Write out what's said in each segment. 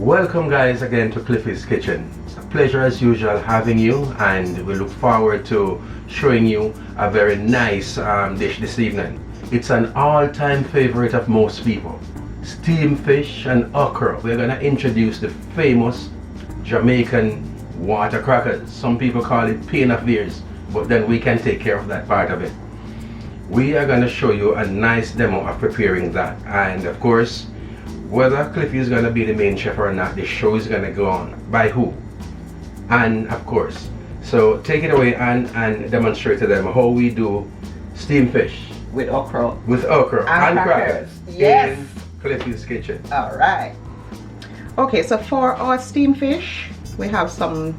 Welcome guys again to Cliffy's Kitchen. It's a pleasure as usual having you, and we look forward to showing you a very nice dish this evening. It's an all-time favorite of most people. Steamed fish and okra. We're going to introduce the famous Jamaican water crackers. Some people call it pain of theirs, but then we can take care of that part of it. We are going to show you a nice demo of preparing that, and of course, whether Cliffy is going to be the main chef or not, the show is going to go on. By who? And of course. So take it away and demonstrate to them how we do steamed fish. With okra. With okra and crackers. Yes. In Cliffy's Kitchen. Alright. Okay, so for our steamed fish, we have some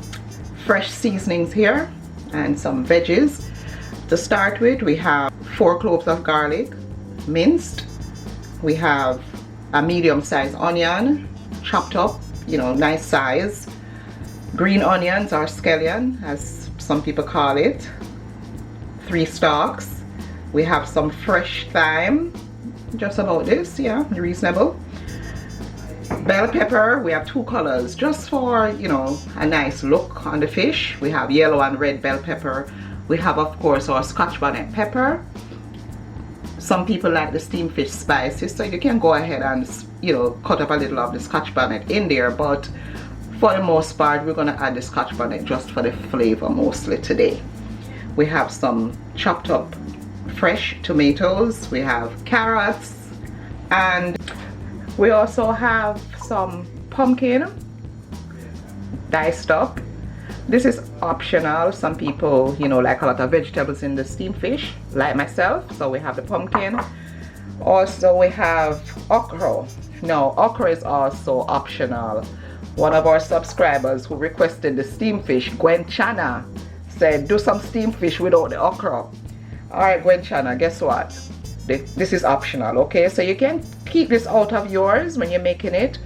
fresh seasonings here and some veggies. To start with, we have 4 cloves of garlic, minced. We have a medium-sized onion, chopped up, nice size. Green onions, or scallion, as some people call it. 3 stalks. We have some fresh thyme, just about this, yeah, reasonable. Bell pepper, we have 2 colors, just for, a nice look on the fish. We have yellow and red bell pepper. We have, of course, our Scotch bonnet pepper. Some people like the steamed fish spices, so you can go ahead and, cut up a little of the Scotch bonnet in there, but for the most part, we're going to add the Scotch bonnet just for the flavor mostly today. We have some chopped up fresh tomatoes, we have carrots, and we also have some pumpkin diced up. This is optional. Some people, like a lot of vegetables in the steamed fish, like myself. So we have the pumpkin. Also, we have okra. Now, okra is also optional. One of our subscribers who requested the steamed fish, Gwen Chana, said, do some steamed fish without the okra. Alright, Gwen Chana, guess what? This is optional, okay? So you can keep this out of yours when you're making it.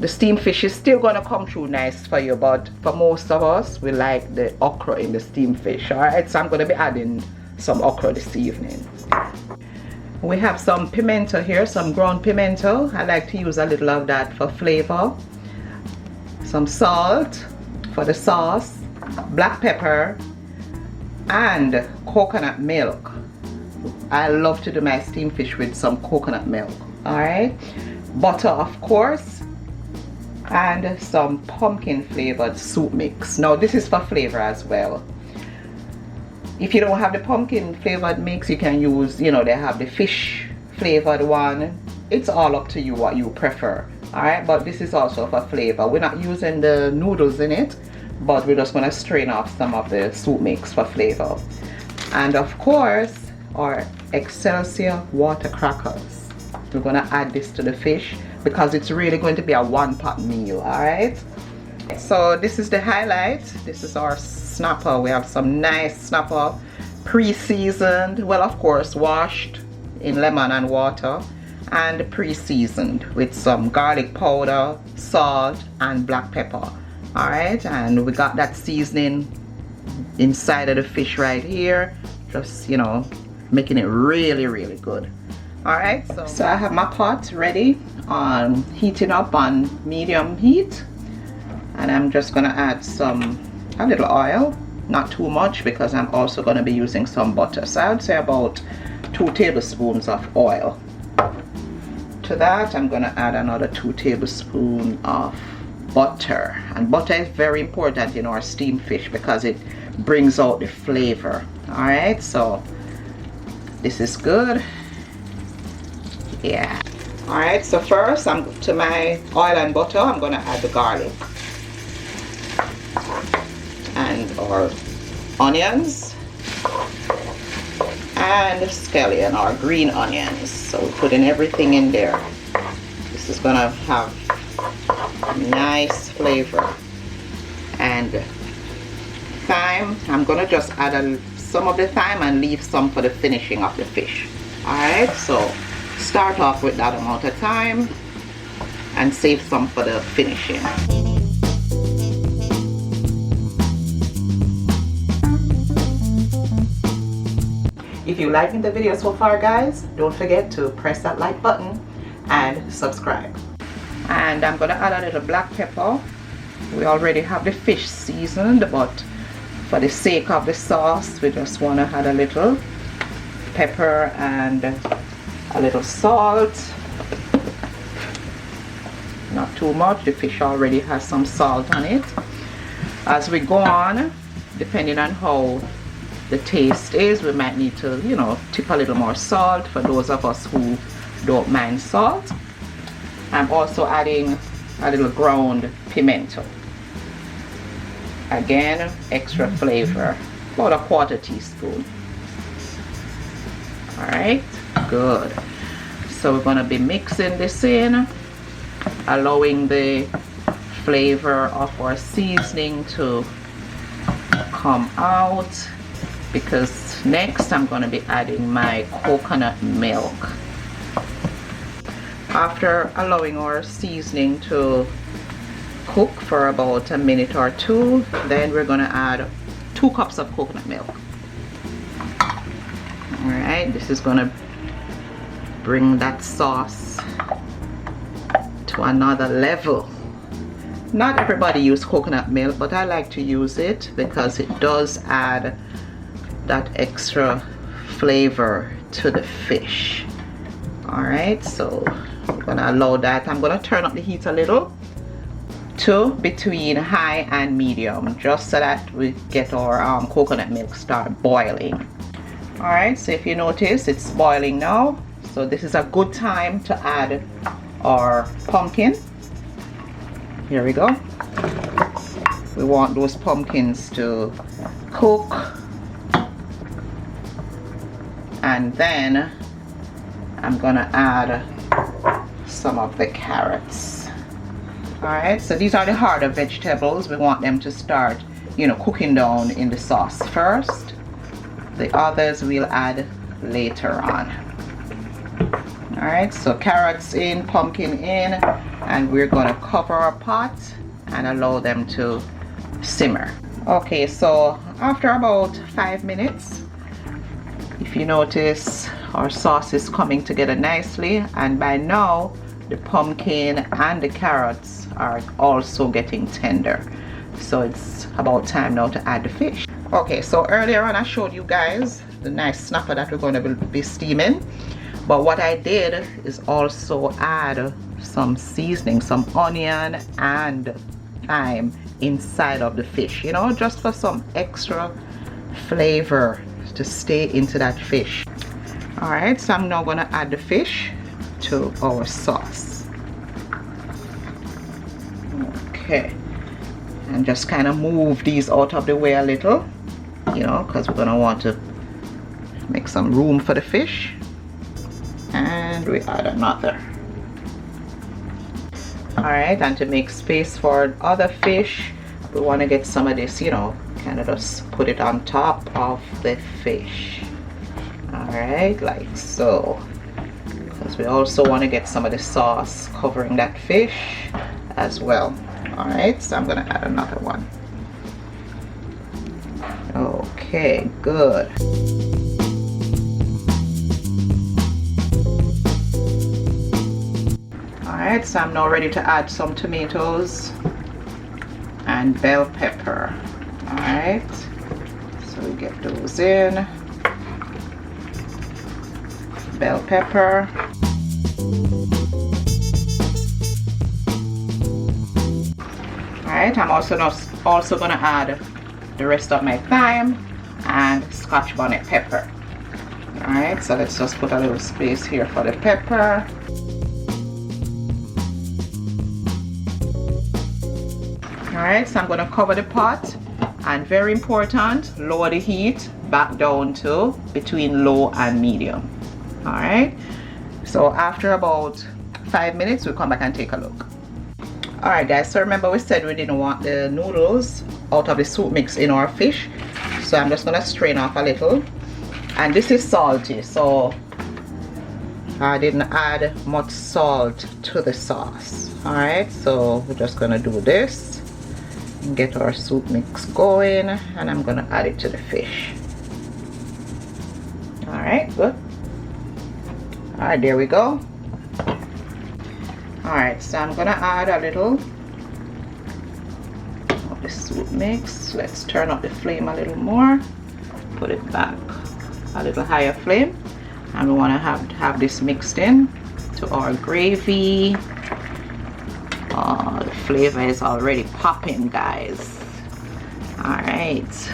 The steamed fish is still going to come through nice for you, but for most of us, we like the okra in the steamed fish. Alright, so I'm going to be adding some okra this evening. We have some pimento here, some ground pimento. I like to use a little of that for flavor. Some salt for the sauce, black pepper, and coconut milk. I love to do my steamed fish with some coconut milk. Alright, butter, of course, and some pumpkin flavored soup mix. Now this is for flavor as well. If you don't have the pumpkin flavored mix, you can use, they have the fish flavored one. It's all up to you what you prefer. Alright, but this is also for flavor. We're not using the noodles in it, but we're just going to strain off some of the soup mix for flavor. And of course, our Excelsior water crackers. We're going to add this to the fish because it's really going to be a one-pot meal. Alright, so this is the highlight. This is our snapper. We have some nice snapper, pre-seasoned, well, of course, washed in lemon and water, and pre-seasoned with some garlic powder, salt, and black pepper. Alright, and we got that seasoning inside of the fish right here, just making it really, really good. Alright, so I have my pot ready on heating up on medium heat, and I'm just gonna add a little oil, not too much, because I'm also going to be using some butter. So I would say about 2 tablespoons of oil. To that, I'm going to add another 2 tablespoons of butter. And butter is very important in our steamed fish because it brings out the flavor. Alright, so this is good. Yeah. Alright, so first, to my oil and butter, I'm going to add the garlic and our onions and scallion, or green onions. So we're putting everything in there. This is gonna have nice flavor. And thyme, I'm gonna just add some of the thyme and leave some for the finishing of the fish. Alright, so start off with that amount of thyme and save some for the finishing. If you're liking the video so far, guys, don't forget to press that like button and subscribe. And I'm gonna add a little black pepper. We already have the fish seasoned, but for the sake of the sauce, we just want to add a little pepper and a little salt. Not too much, the fish already has some salt on it. As we go on, depending on how the taste is, we might need to, you know, tip a little more salt for those of us who don't mind salt. I'm also adding a little ground pimento. Again, extra flavor, about a 1/4 teaspoon. Alright, good. So we're going to be mixing this in, allowing the flavor of our seasoning to come out, because next I'm going to be adding my coconut milk. After allowing our seasoning to cook for about a minute or two, then we're going to add 2 cups of coconut milk. Alright, this is going to bring that sauce to another level. Not everybody uses coconut milk, but I like to use it because it does add that extra flavor to the fish. Alright, so I'm going to allow that. I'm going to turn up the heat a little to between high and medium, just so that we get our coconut milk start boiling. Alright, so if you notice, it's boiling now. So this is a good time to add our pumpkin. Here we go. We want those pumpkins to cook. And then I'm gonna add some of the carrots. Alright, so these are the harder vegetables. We want them to start, you know, cooking down in the sauce first. The others we'll add later on. Alright, so carrots in, pumpkin in, and we're going to cover our pot and allow them to simmer. Okay, so after about 5 minutes, if you notice, our sauce is coming together nicely, and by now the pumpkin and the carrots are also getting tender. So it's about time now to add the fish. Okay, so earlier on I showed you guys the nice snapper that we're going to be steaming, but what I did is also add some seasoning, some onion and thyme inside of the fish, you know, just for some extra flavor to stay into that fish. Alright, so I'm now going to add the fish to our sauce. Okay, and just kind of move these out of the way a little, you know, because we're going to want to make some room for the fish. And we add another. Alright, and to make space for other fish, we want to get some of this, you know, kind of just put it on top of the fish. Alright, like so. Because we also want to get some of the sauce covering that fish as well. Alright, so I'm going to add another one. Okay, good. Alright, so I'm now ready to add some tomatoes and bell pepper. Alright, so we get those in. Bell pepper. Alright, I'm also going to add the rest of my thyme and scotch bonnet pepper. Alright, so let's just put a little space here for the pepper. Alright, so I'm going to cover the pot, and very important, lower the heat back down to between low and medium. Alright, so after about 5 minutes we'll come back and take a look. Alright guys, so remember we said we didn't want the noodles out of the soup mix in our fish, so I'm just going to strain off a little. And this is salty, so I didn't add much salt to the sauce. Alright, so we're just going to do this and get our soup mix going, and I'm going to add it to the fish. Alright, good. Alright, there we go. Alright, so I'm gonna add a little of the soup mix. Let's turn up the flame a little more, put it back a little higher flame, and we want to have this mixed in to our gravy. Oh, the flavor is already popping, guys. Alright,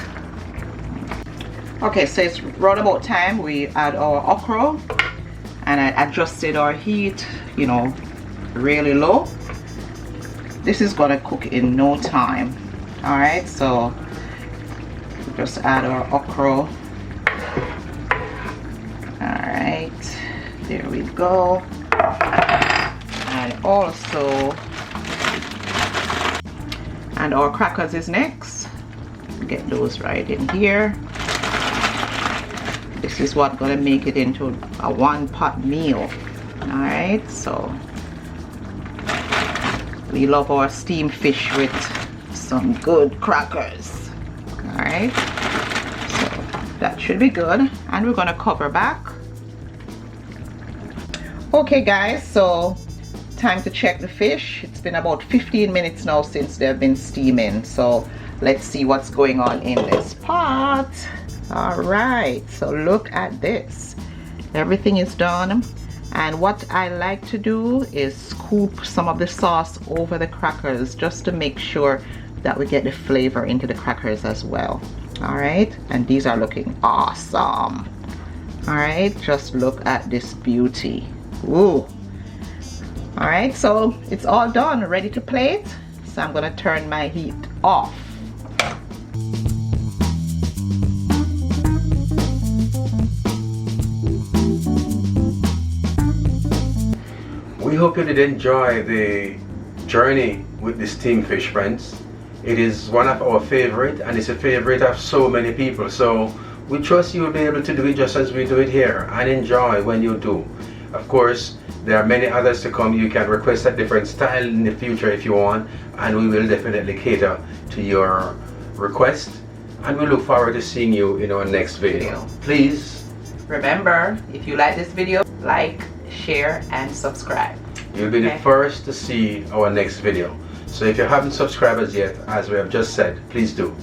okay, so it's right about time we add our okra, and I adjusted our heat, you know, really low. This is gonna cook in no time. All right, so just add our okra. All right, there we go. And also, and our crackers is next. Get those right in here. This is what's gonna make it into a one-pot meal. All right, so we love our steamed fish with some good crackers. All right, so that should be good, and we're gonna cover back. Okay guys, so time to check the fish. It's been about 15 minutes now since they've been steaming, so let's see what's going on in this pot. All right, so look at this. Everything is done. And what I like to do is scoop some of the sauce over the crackers just to make sure that we get the flavor into the crackers as well. All right, and these are looking awesome. All right, just look at this beauty. Ooh. All right, so it's all done, ready to plate. So I'm gonna turn my heat off. We hope you did enjoy the journey with the steamed fish, friends. It is one of our favorite, and it's a favorite of so many people, so we trust you will be able to do it just as we do it here and enjoy when you do. Of course, there are many others to come. You can request a different style in the future if you want, and we will definitely cater to your request, and we look forward to seeing you in our next video. Please remember, if you like this video, like, share, and subscribe. You'll be the first to see our next video. So if you haven't subscribed as yet, as we have just said, please do.